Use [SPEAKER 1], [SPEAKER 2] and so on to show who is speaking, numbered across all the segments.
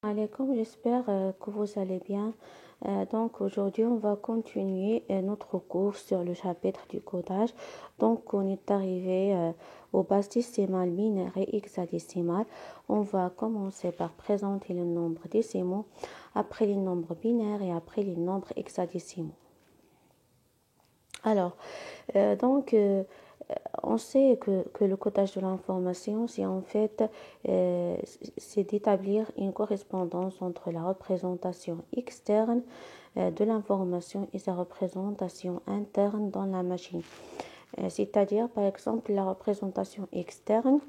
[SPEAKER 1] Alaikum, j'espère que vous allez bien. Donc aujourd'hui, on va continuer notre cours sur le chapitre du codage. Donc on est arrivé aux bases décimales binaires et hexadécimales. On va commencer par présenter les nombres décimaux, après les nombres binaires et après les nombres hexadécimaux. Alors, donc, on sait que le codage de l'information, c'est en fait, c'est d'établir une correspondance entre la représentation externe de l'information et sa représentation interne dans la machine. C'est-à-dire, par exemple, la représentation externe,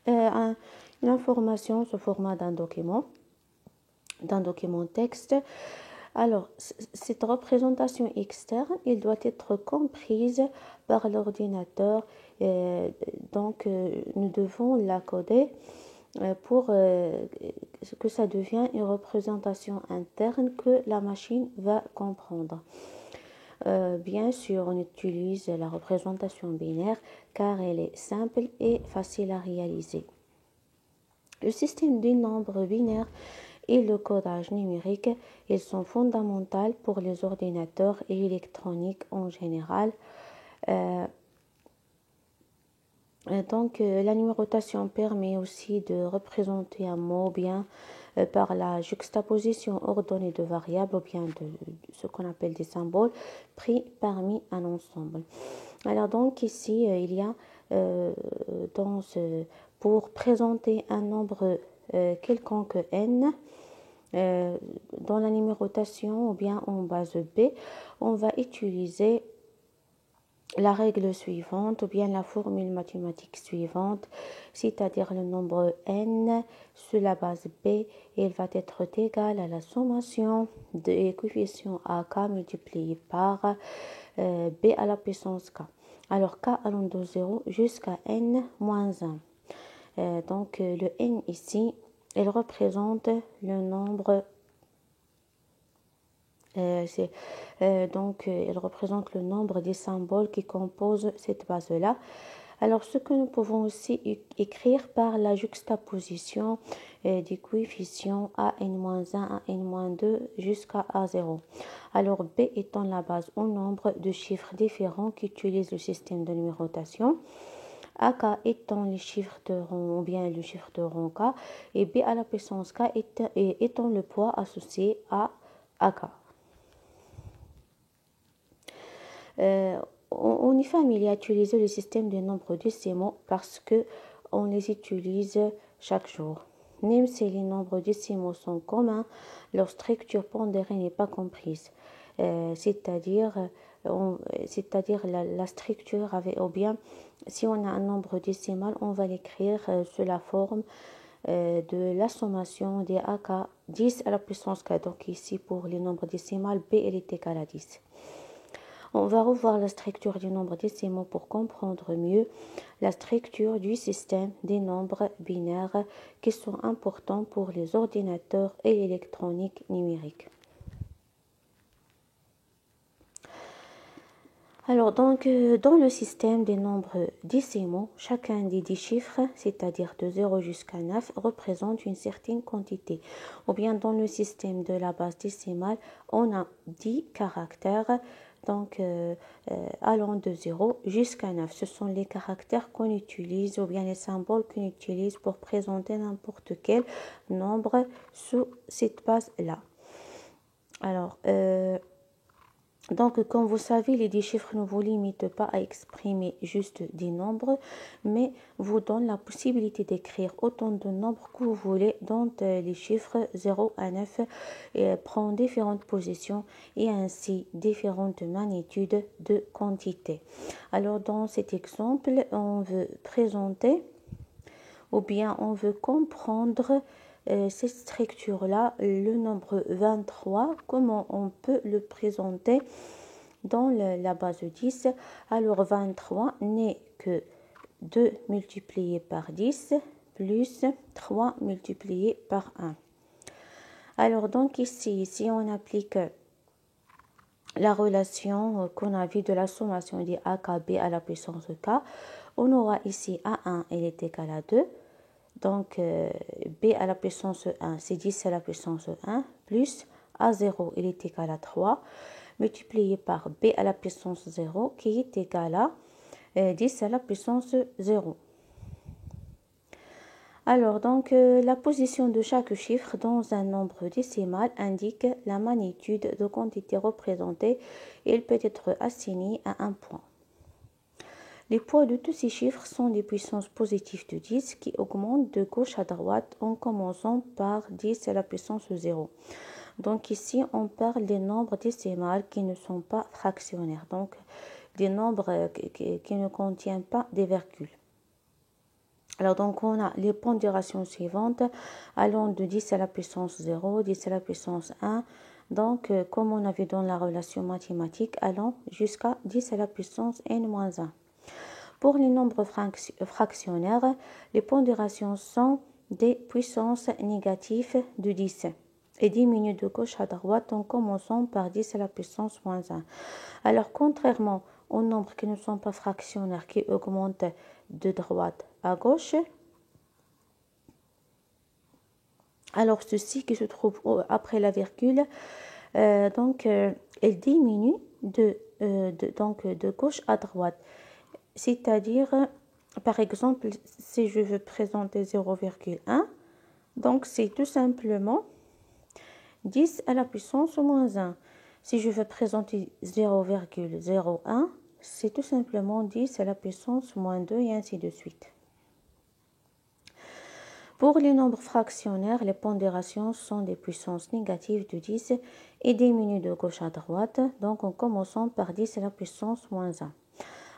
[SPEAKER 1] une information sous format d'un document texte. Alors, cette représentation externe, elle doit être comprise par l'ordinateur. Donc, nous devons la coder pour que ça devienne une représentation interne que la machine va comprendre. Bien sûr, on utilise la représentation binaire car elle est simple et facile à réaliser. Le système des nombres binaires et le codage numérique, ils sont fondamentaux pour les ordinateurs et l'électronique en général. Donc, la numérotation permet aussi de représenter un mot bien par la juxtaposition ordonnée de variables ou bien de ce qu'on appelle des symboles pris parmi un ensemble. Alors donc ici, il y a pour présenter un nombre quelconque n, dans la numérotation ou bien en base B, on va utiliser la règle suivante ou bien la formule mathématique suivante, c'est-à-dire le nombre n sur la base B, il va être égal à la sommation des coefficients AK multiplié par B à la puissance K. Alors K allant de 0 jusqu'à n moins 1. Donc le n ici, il représente le nombre, il représente le nombre des symboles qui composent cette base-là. Alors, ce que nous pouvons aussi écrire par la juxtaposition des coefficients a n-1 à n-2 jusqu'à a0. Alors, B étant la base au nombre de chiffres différents qui utilisent le système de numérotation, AK étant les chiffres de rang ou bien le chiffre de rang K, et B à la puissance K étant le poids associé à AK. On est familier à utiliser le système des nombres décimaux parce que on les utilise chaque jour. Même si les nombres décimaux sont communs, leur structure pondérée n'est pas comprise. C'est-à-dire la structure ou bien si on a un nombre décimal, on va l'écrire sous la forme de la sommation des AK 10 à la puissance 4. Donc ici pour les nombres décimales, B elle est égale à 10. On va revoir la structure du nombre décimaux pour comprendre mieux la structure du système des nombres binaires qui sont importants pour les ordinateurs et l'électronique numérique. Alors donc, dans le système des nombres décimaux, chacun des 10 chiffres, c'est-à-dire de 0 jusqu'à 9, représente une certaine quantité. Ou bien dans le système de la base décimale, on a 10 caractères, donc allant de 0 jusqu'à 9. Ce sont les caractères qu'on utilise ou bien les symboles qu'on utilise pour présenter n'importe quel nombre sous cette base-là. Alors, donc, comme vous savez, les 10 chiffres ne vous limitent pas à exprimer juste des nombres, mais vous donnent la possibilité d'écrire autant de nombres que vous voulez, dont les chiffres 0 à 9 prend différentes positions et ainsi différentes magnitudes de quantité. Alors, dans cet exemple, on veut présenter ou bien on veut comprendre cette structure-là, le nombre 23, comment on peut le présenter dans la base 10. Alors 23 n'est que 2 multiplié par 10 plus 3 multiplié par 1. Alors donc ici, si on applique la relation qu'on a vue de la sommation des AKB à la puissance K, on aura ici A1, elle est égale à 2. Donc, b à la puissance 1, c'est 10 à la puissance 1, plus a0, il est égal à 3, multiplié par b à la puissance 0, qui est égal à 10 à la puissance 0. Alors, donc, la position de chaque chiffre dans un nombre décimal indique la magnitude de quantité représentée et il peut être assigné à un point. Les poids de tous ces chiffres sont des puissances positives de 10 qui augmentent de gauche à droite en commençant par 10 à la puissance 0. Donc ici, on parle des nombres décimales qui ne sont pas fractionnaires, donc des nombres qui ne contiennent pas des virgules. Alors, donc, on a les pondérations suivantes allant de 10 à la puissance 0, 10 à la puissance 1. Donc, comme on a vu dans la relation mathématique, allant jusqu'à 10 à la puissance n-1. Pour les nombres fractionnaires, les pondérations sont des puissances négatives de 10 et diminuent de gauche à droite en commençant par 10 à la puissance moins 1. Alors, contrairement aux nombres qui ne sont pas fractionnaires, qui augmentent de droite à gauche, alors ceci qui se trouve après la virgule, elle diminue de gauche à droite. C'est-à-dire, par exemple, si je veux présenter 0,1, donc c'est tout simplement 10 à la puissance moins 1. Si je veux présenter 0,01, c'est tout simplement 10 à la puissance moins 2 et ainsi de suite. Pour les nombres fractionnaires, les pondérations sont des puissances négatives de 10 et diminuent de gauche à droite, donc en commençant par 10 à la puissance moins 1.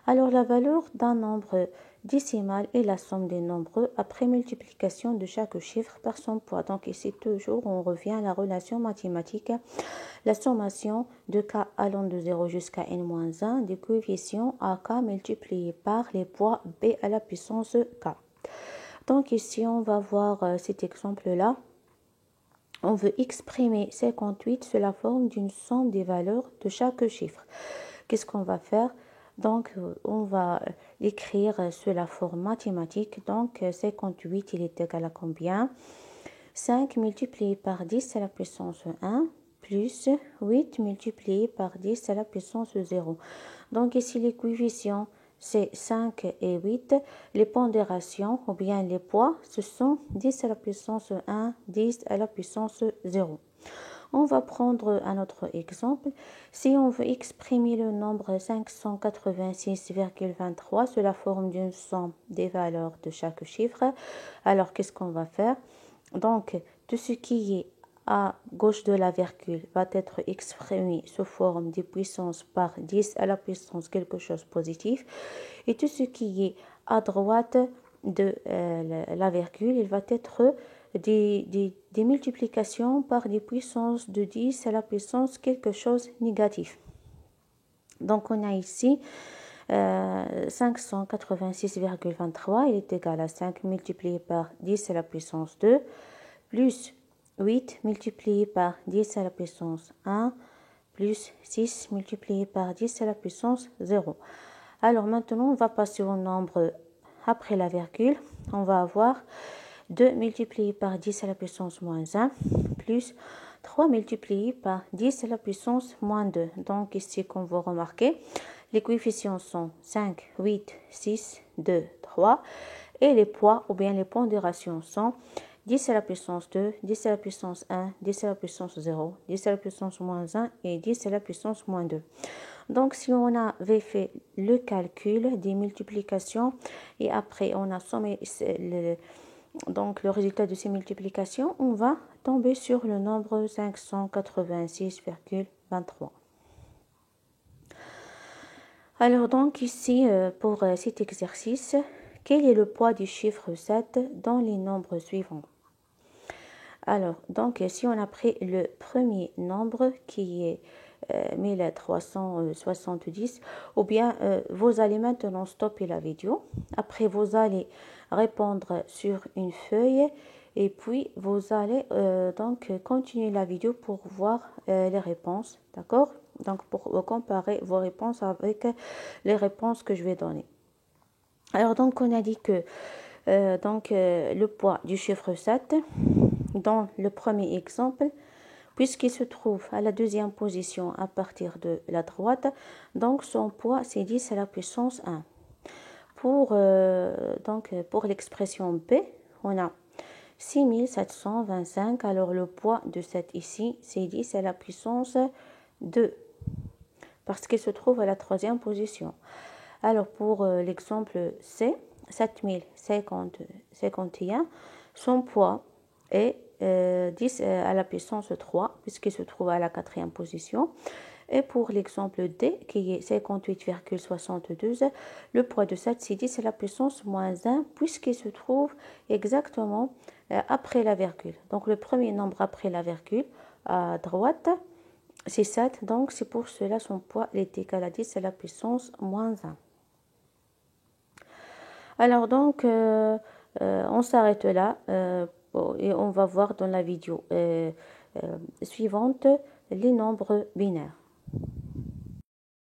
[SPEAKER 1] Alors la valeur d'un nombre décimal est la somme des nombres après multiplication de chaque chiffre par son poids. Donc ici toujours on revient à la relation mathématique, la sommation de k allant de 0 jusqu'à n-1 des coefficients ak multipliés par les poids b à la puissance k. Donc ici on va voir cet exemple-là. On veut exprimer 58 sous la forme d'une somme des valeurs de chaque chiffre. Qu'est-ce qu'on va faire? Donc, on va l'écrire sous la forme mathématique. Donc, 58, il est égal à combien? 5 multiplié par 10 à la puissance 1 plus 8 multiplié par 10 à la puissance 0. Donc, ici, les coefficients, c'est 5 et 8. Les pondérations, ou bien les poids, ce sont 10 à la puissance 1, 10 à la puissance 0. On va prendre un autre exemple. Si on veut exprimer le nombre 586,23 sous la forme d'une somme des valeurs de chaque chiffre, alors qu'est-ce qu'on va faire? Donc, tout ce qui est à gauche de la virgule va être exprimé sous forme de puissance par 10 à la puissance quelque chose de positif. Et tout ce qui est à droite de la virgule, il va être des multiplications par des puissances de 10 à la puissance quelque chose de négatif. Donc on a ici 586,23, il est égal à 5 multiplié par 10 à la puissance 2, plus 8 multiplié par 10 à la puissance 1, plus 6 multiplié par 10 à la puissance 0. Alors maintenant, on va passer au nombre après la virgule. On va avoir 2 multiplié par 10 à la puissance moins 1, plus 3 multiplié par 10 à la puissance moins 2. Donc ici, comme vous remarquez, les coefficients sont 5, 8, 6, 2, 3. Et les poids ou bien les pondérations sont 10 à la puissance 2, 10 à la puissance 1, 10 à la puissance 0, 10 à la puissance moins 1 et 10 à la puissance moins 2. Donc, si on avait fait le calcul des multiplications et après on a sommé le résultat de ces multiplications, on va tomber sur le nombre 586,23. Alors donc ici, pour cet exercice, quel est le poids du chiffre 7 dans les nombres suivants? Alors, donc si on a pris le premier nombre qui est 1370, ou bien vous allez maintenant stopper la vidéo. Après, vous allez répondre sur une feuille et puis vous allez donc continuer la vidéo pour voir les réponses, d'accord? Donc, pour comparer vos réponses avec les réponses que je vais donner. Alors, donc, on a dit que le poids du chiffre 7 dans le premier exemple, puisqu'il se trouve à la deuxième position à partir de la droite, donc son poids c'est 10 à la puissance 1. Pour l'expression B, on a 6725, alors le poids de 7 ici, c'est 10 à la puissance 2, parce qu'il se trouve à la troisième position. Alors pour l'exemple C, 7051, son poids est 10 à la puissance 3, puisqu'il se trouve à la quatrième position. Et pour l'exemple D, qui est 58,72, le poids de 7, c'est 10 à la puissance moins 1, puisqu'il se trouve exactement après la virgule. Donc le premier nombre après la virgule, à droite, c'est 7, donc c'est pour cela son poids est égal à 10 à la puissance moins 1. Alors donc, on s'arrête là et on va voir dans la vidéo suivante les nombres binaires.